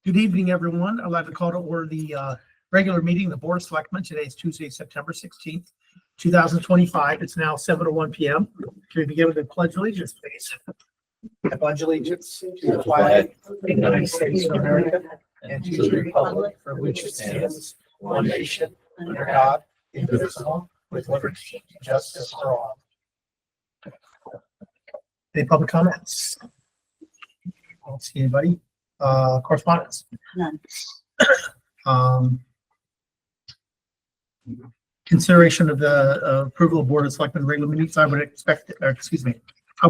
Good evening, everyone. I'd like to call to order the regular meeting of the Board of Selectmen. Today is Tuesday, September 16th, 2025. It's now 7:01 p.m. Can we begin with the Pledge of Allegiance, please? I pledge allegiance to the flag of the United States of America and to the republic for which it stands, one nation, under God, indivisible, with liberty and justice for all. Any public comments? I don't see anybody. Correspondence? None. Consideration of the approval of Board of Selectmen regular meetings. I would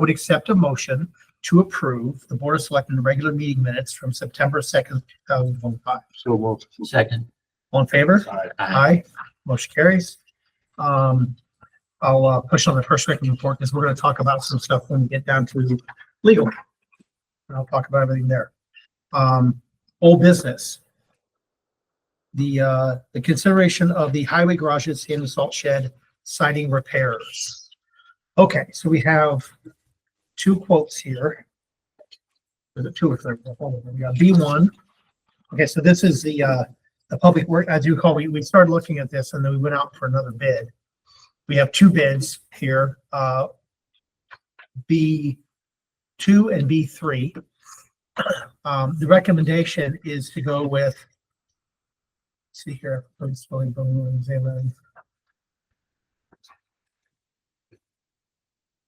accept a motion to approve the Board of Selectmen regular meeting minutes from September 2nd, 2025. So moved. Second. All in favor? Aye. Aye. Motion carries. I'll push on the first written report because we're going to talk about some stuff when we get down to legal. And I'll talk about everything there. Old business. The consideration of the highway garages and the salt shed siding repairs. Okay, so we have two quotes here. Is it two or three? We got B1. Okay, so this is the public work. As you recall, we started looking at this and then we went out for another bid. We have two bids here, B2 and B3. The recommendation is to go with, see here,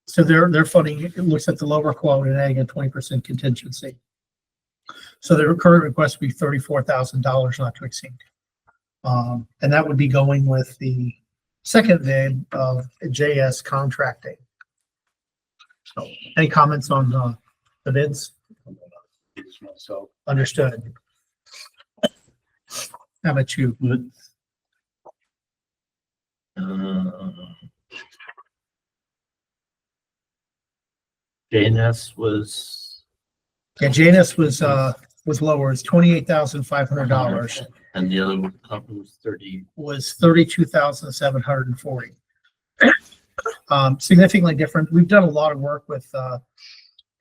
so they're funding, it looks at the lower quote and adding a 20% contingency. So their current request would be $34,000 not to exceed. And that would be going with the second bid of JS Contracting. So any comments on the bids? So Understood. How about you? JNS was. Yeah, JNS was lower. It's $28,500. And the other company was 30. Was $32,740. Significantly different. We've done a lot of work with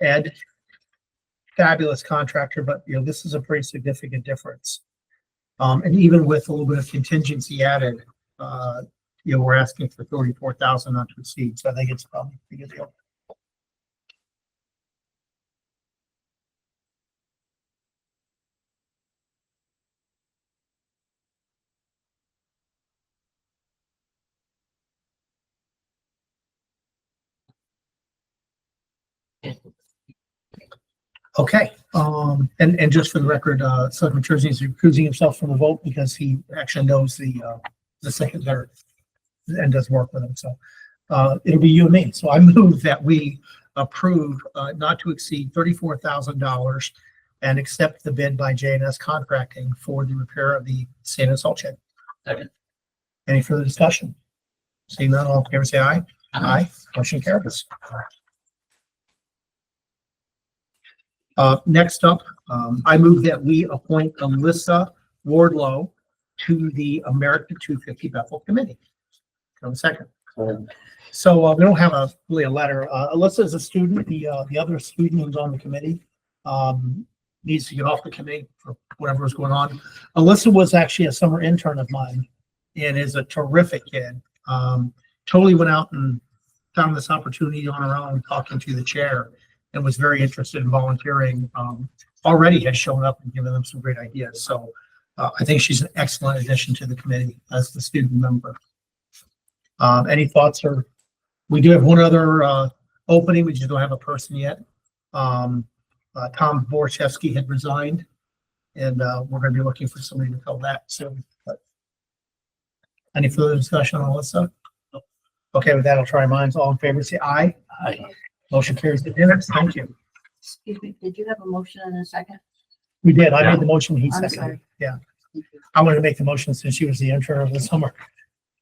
Ed, fabulous contractor, but this is a pretty significant difference. And even with a little bit of contingency added, we're asking for $34,000 not to exceed. So I think it's probably a good deal. Okay, and just for the record, Selectman Jersey is recusing himself from the vote because he actually knows the second there and does work with him. So it'll be you and me. So I move that we approve not to exceed $34,000 and accept the bid by JNS Contracting for the repair of the sand and salt shed. Second. Any further discussion? Seeing none, all in favor say aye. Aye. Motion carries. Next up, I move that we appoint Alyssa Wardlow to the American 250 Bethel Committee. Come a second. So we don't have really a letter. Alyssa is a student. The other student who's on the committee needs to get off the committee for whatever is going on. Alyssa was actually a summer intern of mine and is a terrific kid. Totally went out and found this opportunity on her own, talking to the chair, and was very interested in volunteering. Already has shown up and given them some great ideas. So I think she's an excellent addition to the committee as the student member. Any thoughts? Or we do have one other opening. We just don't have a person yet. Tom Borchevsky had resigned, and we're going to be looking for somebody to fill that soon. But any further discussion on Alyssa? Okay, with that, I'll try minds. All in favor, say aye. Aye. Motion carries the unanimous. Thank you. Excuse me, did you have a motion in a second? We did. I made the motion. He I'm seconded. sorry. Yeah. I wanted to make the motion since she was the intern of the summer.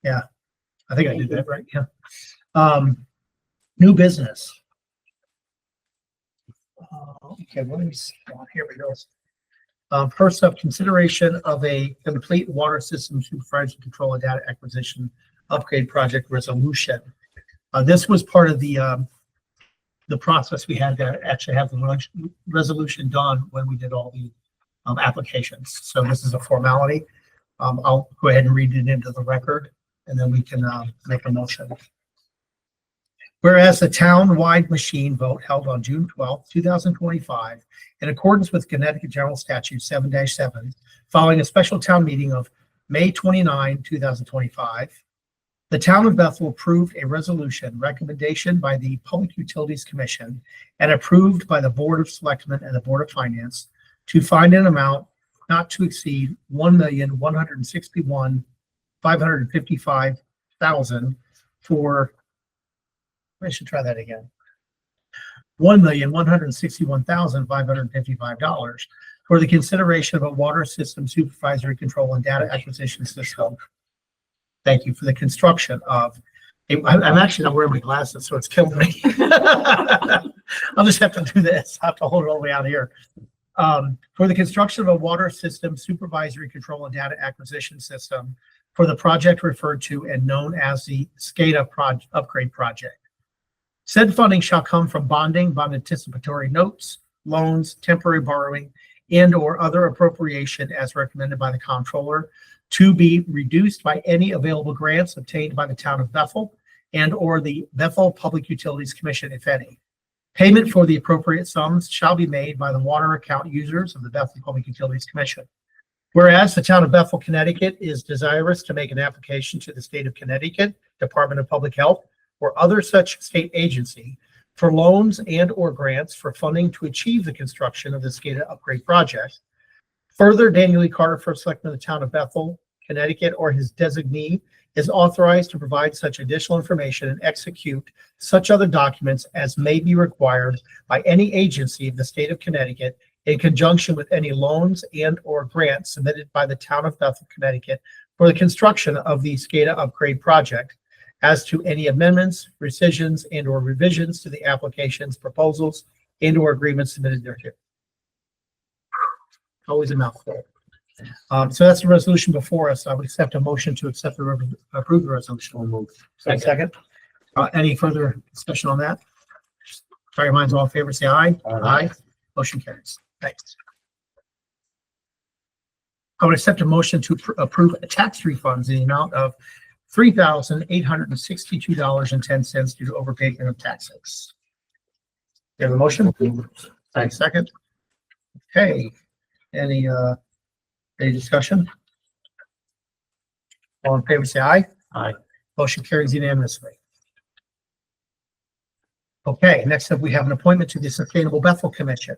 Yeah. I think I did that right. Yeah. New business. Okay, let me see. Here we go. First up, consideration of a complete water system supervision control and data acquisition upgrade project resolution. This was part of the process we had to actually have the resolution done when we did all the applications. So this is a formality. I'll go ahead and read it into the record, and then we can make a motion. Whereas the town-wide machine vote held on June 12th, 2025, in accordance with Connecticut General Statute 7-7, following a special town meeting of May 29, 2025, the town of Bethel approved a resolution recommendation by the Public Utilities Commission and approved by the Board of Selectmen and the Board of Finance to find an amount not to exceed $1,161,555,000 for, I should try that again. $1,161,555 for the consideration of a water system supervisory control and data acquisition system. Thank you for the construction of. I'm actually not wearing my glasses, so it's killing me. I'll just have to do this. I have to hold it all the way out here. For the construction of a water system supervisory control and data acquisition system for the project referred to and known as the SCADA upgrade project. Said funding shall come from bonding, bond anticipatory notes, loans, temporary borrowing, and or other appropriation as recommended by the comptroller, to be reduced by any available grants obtained by the town of Bethel and or the Bethel Public Utilities Commission, if any. Payment for the appropriate sums shall be made by the water account users of the Bethel Public Utilities Commission. Whereas the town of Bethel, Connecticut is desirous to make an application to the state of Connecticut Department of Public Health or other such state agency for loans and or grants for funding to achieve the construction of the SCADA upgrade project. Further, Daniel E. Carter, first selectman of the town of Bethel, Connecticut, or his designee is authorized to provide such additional information and execute such other documents as may be required by any agency of the state of Connecticut in conjunction with any loans and or grants submitted by the town of Bethel, Connecticut for the construction of the SCADA upgrade project, as to any amendments, rescissions, and or revisions to the applications, proposals, and or agreements submitted thereto. Always a mouthful. So that's the resolution before us. I would accept a motion to approve the resolution. Second. Any further discussion on that? Try your minds all in favor, say aye. Aye. Motion carries. Thanks. I would accept a motion to approve tax refunds in the amount of $3,862.10 due to overpayment of taxes. You have a motion? Thanks. Second. Okay. Any discussion? All in favor, say aye. Aye. Motion carries unanimously. Okay, next up, we have an appointment to the Sustainable Bethel Commission.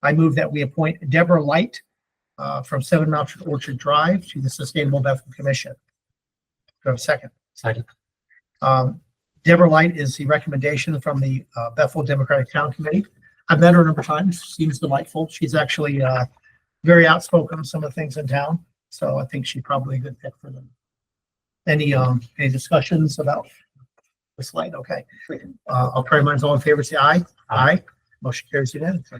I move that we appoint Deborah Light from 7 Mountain Orchard Drive to the Sustainable Bethel Commission. Do I have a second? Second. Deborah Light is the recommendation from the Bethel Democratic Town Committee. I've met her a number of times. Seems delightful. She's actually very outspoken on some of the things in town, so I think she's probably a good pick for them. Any discussions about this light? Okay. I'll try minds all in favor, say aye. Aye. Motion carries unanimously.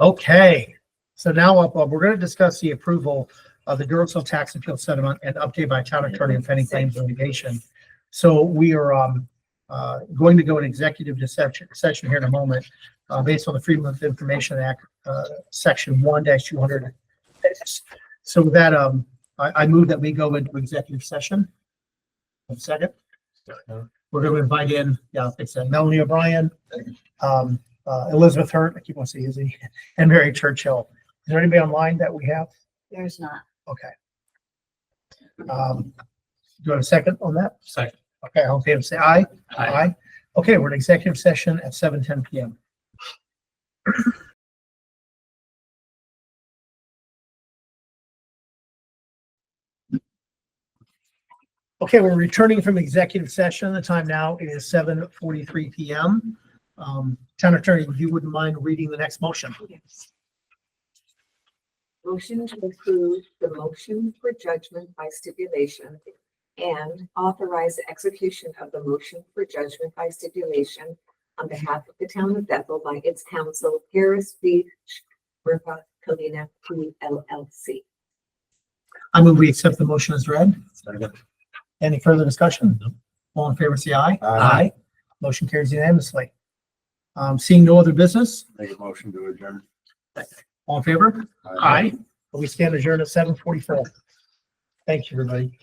Okay, so now up, we're going to discuss the approval of the Duracell tax appeal settlement and update by town attorney on pending claims litigation. So we are going to go in executive session here in a moment, based on the Freedom of Information Act, section 1-200. So with that, I move that we go into executive session. A second. We're going to invite in, it's Melanie O'Brien, Elizabeth Hurt, I keep on saying Izzy, and Mary Churchill. Is there anybody online that we have? There's not. Okay. Do you have a second on that? Second. Okay, all in favor, say aye. Aye. Okay, we're in executive session at 7:10 PM. Okay, we're returning from executive session. The time now is 7:43 PM. Town attorney, if you wouldn't mind reading the next motion. Motion to approve the motion for judgment by stipulation and authorize the execution of the motion for judgment by stipulation on behalf of the town of Bethel by its counsel, Harris v. Ripa Kalina LLC. I move we accept the motion as read. Second. Any further discussion? All in favor, say aye. Aye. Motion carries unanimously. Seeing no other business, Make a motion to adjourn. all in favor? Aye. We stand adjourned at 7:44. Thank you, everybody.